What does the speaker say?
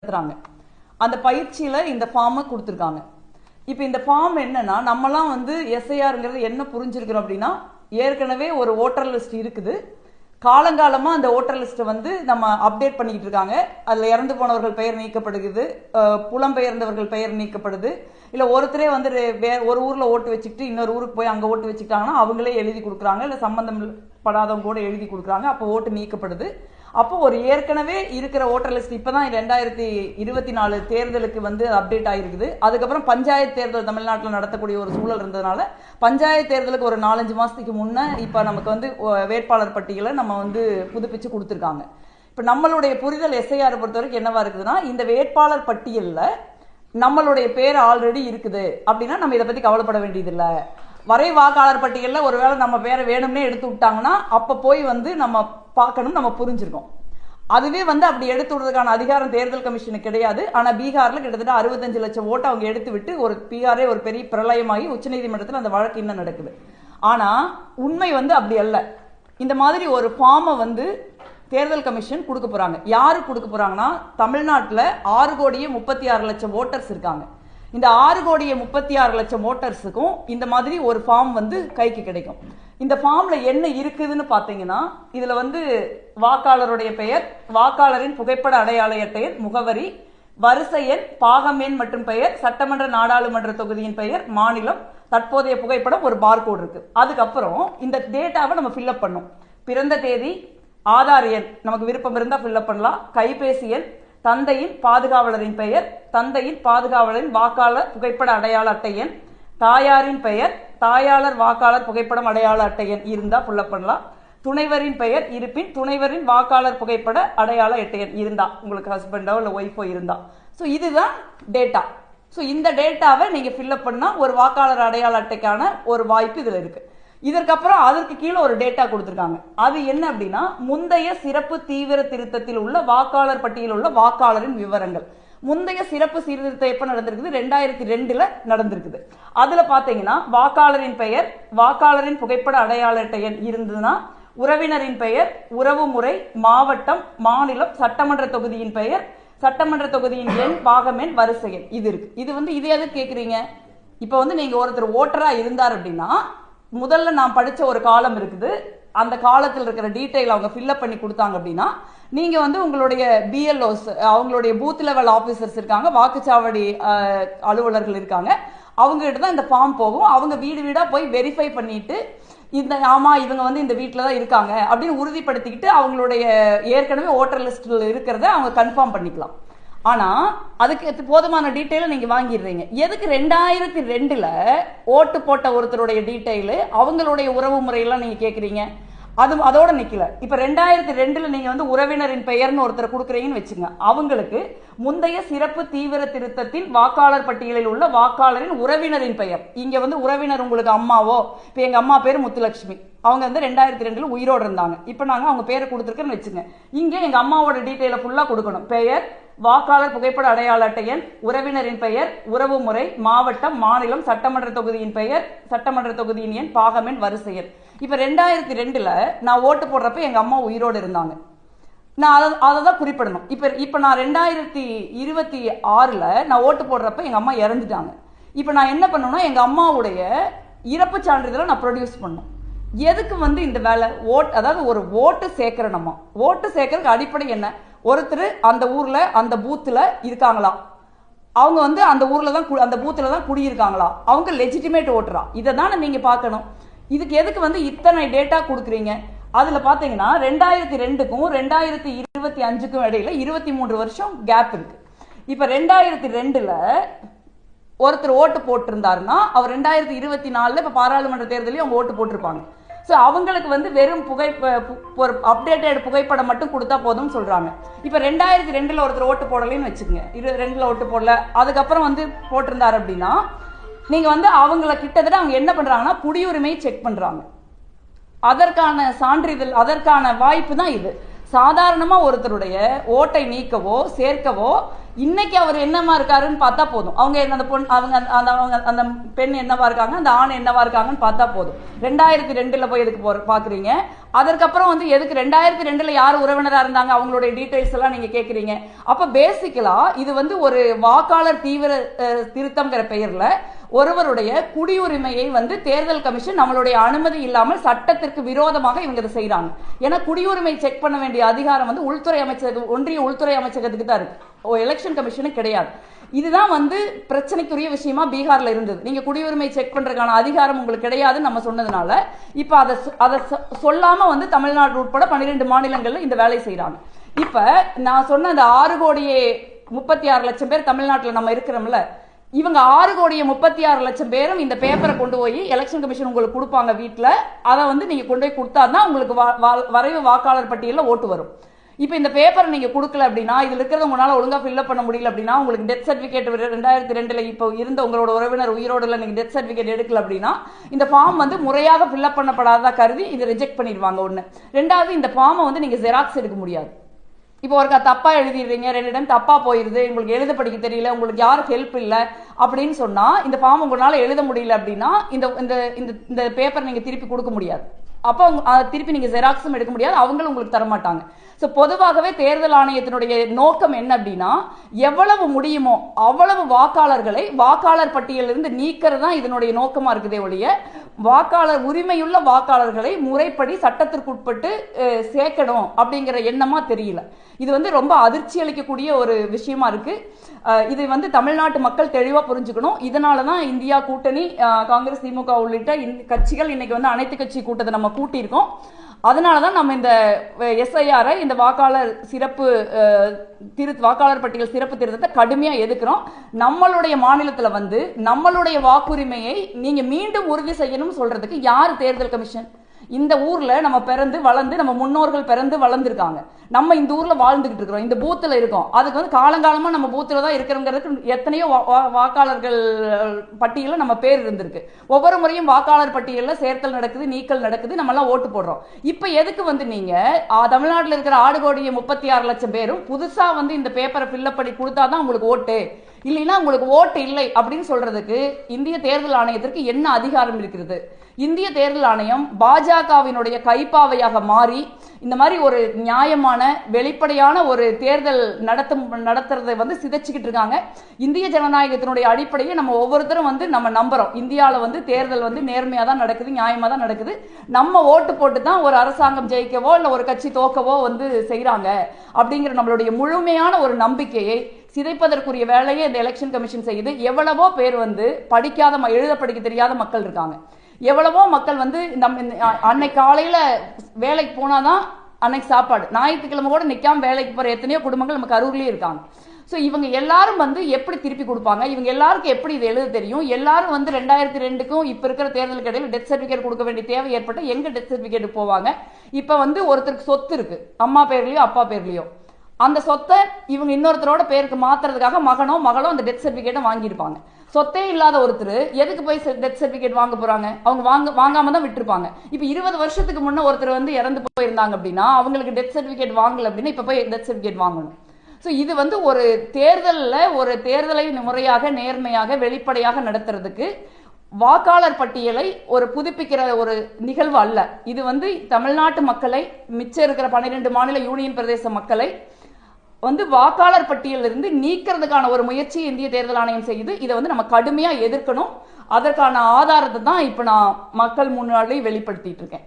நடத்துறாங்க. அந்த பயிற்சியில இந்த ஃபார்மை கொடுத்துருக்காங்க. இப்போ இந்த ஃபார்ம் என்னன்னா, நம்மலாம் வந்து எஸ்ஐஆருங்கிறது என்ன புரிஞ்சிருக்கிறோம் அப்படின்னா, ஏற்கனவே ஒரு ஓட்டர் லிஸ்ட் இருக்குது. காலங்காலமா அந்த ஓட்டர் லிஸ்ட்டை வந்து நம்ம அப்டேட் பண்ணிக்கிட்டு இருக்காங்க. அதில் இறந்து போனவர்கள் பெயர் நீக்கப்படுகிறது, புலம்பெயர்ந்தவர்கள் பெயர் நீக்கப்படுது. இல்லை ஒருத்தரே வந்து ஒரு ஊரில் ஓட்டு வச்சுக்கிட்டு இன்னொரு ஊருக்கு போய் அங்கே ஓட்டு வச்சுக்கிட்டாங்கன்னா அவங்களே எழுதி கொடுக்குறாங்க, இல்லை சம்பந்தம் படாதவங்க கூட எழுதி கொடுக்குறாங்க. அப்போ ஓட்டு நீக்கப்படுது. அப்போ ஒரு ஏற்கனவே இருக்கிற ஓட்டர் லிஸ்ட் இப்போதான் 2024 தேர்தலுக்கு வந்து அப்டேட் ஆகிருக்குது. அதுக்கப்புறம் பஞ்சாயத்து தேர்தல் தமிழ்நாட்டில் நடத்தக்கூடிய ஒரு சூழல் இருந்ததுனால பஞ்சாயத்து தேர்தலுக்கு ஒரு 4-5 மாதத்துக்கு முன்னே இப்போ நமக்கு வந்து வேட்பாளர் பட்டியலை நம்ம வந்து புதுப்பிச்சு கொடுத்துருக்காங்க. இப்போ நம்மளுடைய புரிதல் எஸ்ஐஆர் பொறுத்த வரைக்கும் என்னவா இருக்குதுன்னா, இந்த வேட்பாளர் பட்டியலில் நம்மளுடைய பேர் ஆல்ரெடி இருக்குது அப்படின்னா நம்ம இதை பற்றி கவலைப்பட வேண்டியதில்லை. வரை வாக்காளர் பட்டியலில் ஒருவேளை நம்ம பேரை வேணும்னே எடுத்து விட்டாங்கன்னா அப்போ போய் வந்து நம்ம பார்க்கணும், நம்ம புரிஞ்சிருக்கோம். அதுவே வந்து அப்படி எடுத்து விடுறதுக்கான அதிகாரம் தேர்தல் கமிஷனுக்கு கிடையாது. ஆனால் பீகாரில் கிட்டத்தட்ட 65 லட்சம் ஓட்டை அவங்க எடுத்து விட்டு ஒரு பீகாரே ஒரு பெரிய பிரளயமாகி உச்சநீதிமன்றத்தில் அந்த வழக்கு இன்னும் நடக்குது. ஆனால் உண்மை வந்து அப்படி அல்ல. இந்த மாதிரி ஒரு ஃபார்மை வந்து தேர்தல் கமிஷன் கொடுக்க போறாங்க. யாரு கொடுக்க போறாங்கன்னா, தமிழ்நாட்டில் 6,36,00,000 ஓட்டர்ஸ் இருக்காங்க. இந்த 6,36,00,000 ஓட்டர்ஸுக்கும் இந்த மாதிரி ஒரு ஃபார்ம் வந்து கைக்கு கிடைக்கும். இந்த ஃபார்ம்ல என்ன இருக்குதுன்னு பார்த்தீங்கன்னா, இதுல வந்து வாக்காளருடைய பெயர், வாக்காளரின் புகைப்பட அடையாள அட்டையன், முகவரி, வரிசை எண், பாகம் எண் மற்றும் பெயர், சட்டமன்ற நாடாளுமன்ற தொகுதியின் பெயர், மாநிலம், தற்போதைய புகைப்படம், ஒரு பார்கோட் இருக்கு. அதுக்கப்புறம் இந்த டேட்டாவை நம்ம ஃபில்அப் பண்ணும். பிறந்த தேதி, ஆதார் எண் நமக்கு விருப்பம் இருந்தால் ஃபில்அப் பண்ணலாம், கைபேசி எண், தந்தையின் பாதுகாவலரின் பெயர், தந்தையின் பாதுகாவலரின் வாக்காளர் புகைப்பட அடையாள அட்டை எண், தாயாரின் பெயர், தாயாளர் வாக்காளர் புகைப்படம் அடையாள அட்டை எண் இருந்தா ஃபில்அப் பண்ணலாம். துணைவரின் பெயர் இருப்பின் துணைவரின் வாக்காளர் புகைப்பட அடையாள அட்டை எண் இருந்தா, உங்களுக்கு ஹஸ்பண்டோ இல்லை ஒய்ஃபோ இருந்தா. ஸோ இதுதான் டேட்டா. ஸோ இந்த டேட்டாவை நீங்க ஃபில்அப் பண்ணா ஒரு வாக்காளர் அடையாள அட்டைக்கான ஒரு வாய்ப்பு இதுல இருக்கு. இதற்கப்புறம் அதற்கு கீழே ஒரு டேட்டா கொடுத்துருக்காங்க. அது என்ன அப்படின்னா, முந்தைய சிறப்பு தீவிர திருத்தத்தில் உள்ள வாக்காளர் பட்டியலில் உள்ள வாக்காளரின் விவரங்கள். முந்தைய சிறப்பு சீர்திருத்தம் எப்ப நடந்திருக்குது? 2002 நடந்திருக்குது. அதுல பாத்தீங்கன்னா வாக்காளரின் பெயர், வாக்காளரின் புகைப்பட அடையாள அட்டை எண் இருந்ததுன்னா, உறவினரின் பெயர், உறவு முறை, மாவட்டம், மாநிலம், சட்டமன்ற தொகுதியின் பெயர், சட்டமன்ற தொகுதியின் எண், பாகம் எண், வரிசை எண் இது இருக்கு. இது வந்து இது எது கேக்குறீங்க? இப்ப வந்து நீங்க ஒருத்தர் ஓட்டரா இருந்தார் அப்படின்னா, முதல்ல நான் படிச்ச ஒரு காலம் இருக்குது. அந்த காலத்தில் இருக்கிற டீட்டெயில் அவங்க ஃபில்அப் பண்ணி கொடுத்தாங்க அப்படின்னா, நீங்க வந்து உங்களுடைய பிஎல்ஓஸ், அவங்களுடைய பூத் லெவல் ஆபீசர்ஸ் இருக்காங்க, வாக்குச்சாவடி அலுவலர்கள் இருக்காங்க, அவங்க கிட்ட தான் இந்த ஃபார்ம் போகும். அவங்க வீடு வீடா போய் வெரிஃபை பண்ணிட்டு, இந்த ஆமா இவங்க வந்து இந்த வீட்டில் தான் இருக்காங்க அப்படின்னு உறுதிப்படுத்திக்கிட்டு அவங்களுடைய ஏற்கனவே ஓட்டர் லிஸ்ட்ல இருக்கிறத அவங்க கன்ஃபார்ம் பண்ணிக்கலாம். ஆனா அதுக்கு போதுமான டீட்டெயில நீங்க வாங்கிடுறீங்க. எதுக்கு 2002 ஓட்டு போட்ட ஒருத்தருடைய டீட்டெயில், அவங்களுடைய உறவு முறையெல்லாம் நீங்க கேட்குறீங்க? அதோட நிக்கல. இப்ப 2002 நீங்க வந்து உறவினரின் பெயர்னு ஒருத்தர் கொடுக்குறீங்கன்னு வச்சுங்க, அவங்களுக்கு முந்தைய சிறப்பு தீவிர திருத்தத்தில் வாக்காளர் பட்டியலில் உள்ள வாக்காளரின் உறவினரின் பெயர், இங்க வந்து உறவினர் உங்களுக்கு அம்மாவோ, இப்ப எங்க அம்மா பேர் முத்துலட்சுமி, அவங்க வந்து 2002 உயிரோடு இருந்தாங்க. இப்ப நாங்க அவங்க பேரை கொடுத்துருக்கேன்னு வச்சுங்க, இங்க எங்க அம்மாவோட டீட்டெயில ஃபுல்லா கொடுக்கணும். பெயர், வாக்காளர் புகைப்பட அடையாள அட்டை எண், உறவினரின் பெயர், உறவு முறை, மாவட்டம், மாநிலம், சட்டமன்ற தொகுதியின் பெயர், சட்டமன்ற தொகுதியின் எண், பாகம் எண், வரிசை எண். இப்ப 2002 நான் ஓட்டு போடுறப்ப எங்க அம்மா உயிரோடு இருந்தாங்க, நான் அதை தான் குறிப்பிடணும். இப்ப நான் 2026 நான் ஓட்டு போடுறப்ப எங்க அம்மா இறந்துட்டாங்க. இப்ப நான் என்ன பண்ணணும்னா, எங்க அம்மாவுடைய இறப்பு சான்றிதழை நான் ப்ரொடியூஸ் பண்ணணும். எதுக்கு வந்து இந்த வேலை? அதாவது ஒரு ஓட்டு சேர்க்கிற நம்ம ஓட்டு சேர்க்கறதுக்கு அடிப்படை என்ன? ஒருத்தர் அந்த ஊர்ல அந்த பூத்துல இருக்காங்களா, அவங்க வந்து அந்த ஊர்ல தான் அந்த பூத்துல தான் குடியிருக்காங்களா, அவங்க லெஜிட்டிமேட் ஓட்டரா, இதை தானே நீங்க பார்க்கணும். இதுக்கு எதுக்கு வந்து இத்தனை டேட்டா கொடுக்குறீங்க? அதுல பாத்தீங்கன்னா 2002க்கும் 2025க்கும் இடையில 23 வருஷம் கேப் இருக்கு. இப்ப 2002 ஒருத்தர் ஓட்டு போட்டிருந்தாருன்னா அவர் 2024 இப்ப பாராளுமன்ற தேர்தலையும் அவங்க ஓட்டு போட்டிருப்பாங்க. ஸோ அவங்களுக்கு வந்து வெறும் ஒரு அப்டேட்டட் புகைப்படம் மட்டும் கொடுத்தா போதும்னு சொல்றாங்க. இப்ப 2002 ஒருத்தர் ஓட்டு போடலன்னு வச்சுக்கோங்க, 22 ஓட்டு போடல, அதுக்கப்புறம் வந்து போட்டிருந்தாரு அப்படின்னா, நீங்க வந்து அவங்கள கிட்டத்தட்ட அவங்க என்ன பண்றாங்கன்னா குடியுரிமை செக் பண்றாங்க. அதற்கான சான்றிதழ், அதற்கான வாய்ப்பு தான் இது. சாதாரணமா ஒருத்தருடைய ஓட்டை நீக்கவோ சேர்க்கவோ இன்னைக்கு அவர் என்னமா இருக்காருன்னு பார்த்தா போதும். அவங்க அந்த பொண்ணு அந்த பெண் என்னவா இருக்காங்க, அந்த ஆண் என்னவா இருக்காங்கன்னு பார்த்தா போதும். 2002 போய் எதுக்கு பாக்குறீங்க? அதற்கப்புறம் வந்து எதுக்கு 2002 யார் உறவினரா இருந்தாங்க அவங்களுடைய டீடைல்ஸ் எல்லாம் நீங்க கேக்குறீங்க. அப்ப பேசிக்கலா இது வந்து ஒரு வாக்காளர் தீவிர திருத்தம்ங்கிற பெயர்ல ஒருவருடைய குடியுரிமையை வந்து தேர்தல் கமிஷன் நம்மளுடைய அனுமதி இல்லாமல் சட்டத்திற்கு விரோதமாக இவங்க இதை செய்யறாங்க. ஏன்னா குடியுரிமை செக் பண்ண வேண்டிய அதிகாரம் வந்து உள்துறை அமைச்சகம், ஒன்றிய உள்துறை அமைச்சகத்துக்கு தான் இருக்கு, எலெக்ஷன் கமிஷனுக்கு கிடையாது. இதுதான் வந்து பிரச்சனைக்குரிய விஷயமா பீகார்ல இருந்தது. நீங்க குடியுரிமை செக் பண்றதுக்கான அதிகாரம் உங்களுக்கு கிடையாதுன்னு நம்ம சொன்னதுனால இப்ப அதை சொல்லாம வந்து தமிழ்நாடு உட்பட 12 மாநிலங்கள்ல இந்த வேலை செய்யறாங்க. இப்ப நான் சொன்ன அந்த 6,36,00,000 பேர் தமிழ்நாட்டில் நம்ம இருக்கிறோம்ல, இவங்க 6,36,00,000 பேரும் இந்த பேப்பரை கொண்டு போய் எலெக்ஷன் கமிஷன் உங்களுக்கு கொடுப்பாங்க வீட்டுல. அதை வந்து நீங்க கொண்டு போய் கொடுத்தாதான் உங்களுக்கு வரைவு வாக்காளர் பட்டியலில் ஓட்டு வரும். இப்ப இந்த பேப்பரை நீங்க கொடுக்கல அப்படின்னா, இதுல இருக்கிறத உங்களால ஒழுங்கா ஃபில்அப் பண்ண முடியல அப்படின்னா, உங்களுக்கு டெத் சர்டிபிகேட் 2002 இப்போ இருந்த உங்களோட உறவினர் உயிரோடு இல்ல, நீங்க டெத் சர்டிபிகேட் எடுக்கல அப்படின்னா இந்த ஃபார்ம் வந்து முறையாக ஃபில்அப் பண்ணப்படாததா கருதி இதை ரிஜெக்ட் பண்ணிடுவாங்க. ஒண்ணு. ரெண்டாவது, இந்த ஃபார்மை வந்து நீங்க ஜெராக்ஸ் எடுக்க முடியாது. இப்போ ஒருக்கா தப்பா எழுதிடுறீங்க, 2 டைம் தப்பா போயிருது, உங்களுக்கு எழுத படிக்க தெரியல, உங்களுக்கு யாரும் ஹெல்ப் இல்லை அப்படின்னு சொன்னா இந்த ஃபார்ம் உங்களால எழுத முடியல அப்படின்னா இந்த பேப்பர் நீங்க திருப்பி கொடுக்க முடியாது. அப்போ திருப்பி நீங்க ஜெராக்ஸும் எடுக்க முடியாது, அவங்களும் உங்களுக்கு தரமாட்டாங்க. ஸோ பொதுவாகவே தேர்தல் ஆணையத்தினுடைய நோக்கம் என்ன அப்படின்னா, எவ்வளவு முடியுமோ அவ்வளவு வாக்காளர்களை வாக்காளர் பட்டியலிருந்து நீக்கிறது தான் இதனுடைய நோக்கமா இருக்குதே ஒழிய வாக்காளர் உரிமையுள்ள வாக்காளர்களை முறைப்படி சட்டத்திற்குட்பட்டு சேர்க்கணும் அப்படிங்கிற எண்ணமா தெரியல. இது வந்து ரொம்ப அதிர்ச்சி அளிக்கக்கூடிய ஒரு விஷயமா இருக்கு. இது வந்து தமிழ்நாட்டு மக்கள் தெளிவா புரிஞ்சுக்கணும். இதனாலதான் இந்தியா கூட்டணி, காங்கிரஸ், திமுக உள்ளிட்ட கட்சிகள் இன்னைக்கு வந்து அனைத்து கட்சி கூட்டத்தை நம்ம கூட்டியிருக்கோம். அதனாலதான் நம்ம இந்த எஸ்ஐஆரை, இந்த வாக்காளர் வாக்காளர் பட்டியல் சிறப்பு திருத்தத்தை கடுமையா எதிர்க்கிறோம். நம்மளுடைய மாநிலத்துல வந்து நம்மளுடைய வாக்குரிமையை நீங்க மீண்டும் உறுதி செய்யணும் சொல்றதுக்கு யாரு தேர்தல் கமிஷன்? இந்த ஊர்ல நம்ம பிறந்து வளர்ந்து, நம்ம முன்னோர்கள் பிறந்து வளர்ந்துருக்காங்க, நம்ம இந்த ஊர்ல வாழ்ந்துகிட்டு இருக்கிறோம், இந்த பூத்துல இருக்கோம். அதுக்கு வந்து காலங்காலமா நம்ம பூத்துல தான் இருக்கிறோங்கிறதுக்கு எத்தனையோ வாக்காளர்கள் பட்டியல நம்ம பேர் இருந்திருக்கு. ஒவ்வொரு முறையும் வாக்காளர் பட்டியலில் சேர்த்தல் நடக்குது, நீக்கல் நடக்குது, நம்ம எல்லாம் ஓட்டு போடுறோம். இப்ப எதுக்கு வந்து நீங்க தமிழ்நாட்டில் இருக்கிற 6,36,00,000 பேரும் புதுசா வந்து இந்த பேப்பரை ஃபில்அப் பண்ணி கொடுத்தாதான் உங்களுக்கு ஓட்டு, இல்லைன்னா உங்களுக்கு ஓட்டு இல்லை அப்படின்னு சொல்றதுக்கு இந்திய தேர்தல் ஆணையத்திற்கு என்ன அதிகாரம் இருக்கிறது? இந்திய தேர்தல் ஆணையம் பாஜகவினுடைய கைப்பாவையாக மாறி இந்த மாதிரி ஒரு நியாயமான வெளிப்படையான ஒரு தேர்தல் நடத்துறதை வந்து சிதைச்சுக்கிட்டு இருக்காங்க. இந்திய ஜனநாயகத்தினுடைய அடிப்படையை நம்ம ஒவ்வொருத்தரும் வந்து நம்ம நம்புறோம். இந்தியாவில் வந்து தேர்தல் வந்து நேர்மையா தான் நடக்குது, நியாயமா தான் நடக்குது. நம்ம ஓட்டு போட்டு தான் ஒரு அரசாங்கம் ஜெயிக்கவோ இல்லை ஒரு கட்சி தோக்கவோ வந்து செய்யறாங்க அப்படிங்கிற நம்மளுடைய முழுமையான ஒரு நம்பிக்கையை சிதைப்பதற்குரிய வேலையை இந்த எலெக்ஷன் கமிஷன் செய்யுது. எவ்வளவோ பேர் வந்து படிக்காத, எழுத படிக்க தெரியாத மக்கள் இருக்காங்க. எவ்வளவோ மக்கள் வந்து அன்னைக்கு காலையில வேலைக்கு போனாதான் அன்னைக்கு சாப்பாடு, ஞாயிற்றுக்கிழமை கூட நிக்காம வேலைக்கு போற எத்தனையோ குடும்பங்கள் நம்ம கரூர்லயே இருக்காங்க. ஸோ இவங்க எல்லாரும் வந்து எப்படி திருப்பி கொடுப்பாங்க? இவங்க எல்லாருக்கும் எப்படி இது எழுத தெரியும்? எல்லாரும் வந்து 2002க்கும் இப்ப இருக்கிற தேர்தலுக்கு இடையில டெத் சர்டிபிகேட் கொடுக்க வேண்டிய தேவை ஏற்பட்டு எங்க டெத் சர்டிபிகேட் போவாங்க? இப்ப வந்து ஒருத்தருக்கு சொத்து இருக்கு, அம்மா பேர்லயோ அப்பா பேர்லயோ, அந்த சொத்தை இவங்க இன்னொருத்தரோட பேருக்கு மாத்துறதுக்காக மகனோ மகளோ அந்த டெத் சர்டிபிகேட்டை வாங்கியிருப்பாங்க. சொத்தே இல்லாத ஒருத்தர் எதுக்கு போய் டெத் சர்டிபிகேட் வாங்க போறாங்க? அவங்க வாங்காம தான் விட்டுருப்பாங்க. இப்ப 20 வருஷத்துக்கு முன்ன ஒருத்தர் வந்து இறந்து போயிருந்தாங்க அப்படின்னா அவங்களுக்கு டெத் சர்டிபிகேட் வாங்கல அப்படின்னா இப்ப போய் டெத் சர்டிபிகேட் வாங்கணும். ஸோ இது வந்து ஒரு தேர்தலை முறையாக, நேர்மையாக, வெளிப்படையாக நடத்துறதுக்கு வாக்காளர் பட்டியலை ஒரு புதுப்பிக்கிற ஒரு நிகழ்வு அல்ல. இது வந்து தமிழ்நாட்டு மக்களை, மிச்சம் இருக்கிற 12 மாநில யூனியன் பிரதேச மக்களை வந்து வாக்காளர் பட்டியலில் இருந்து நீக்கிறதுக்கான ஒரு முயற்சி இந்திய தேர்தல் ஆணையம் செய்யுது. இதை வந்து நம்ம கடுமையா எதிர்க்கணும். அதற்கான ஆதாரத்தை தான் இப்ப நான் மக்கள் முன்னாடி வெளிப்படுத்திட்டு இருக்கேன்.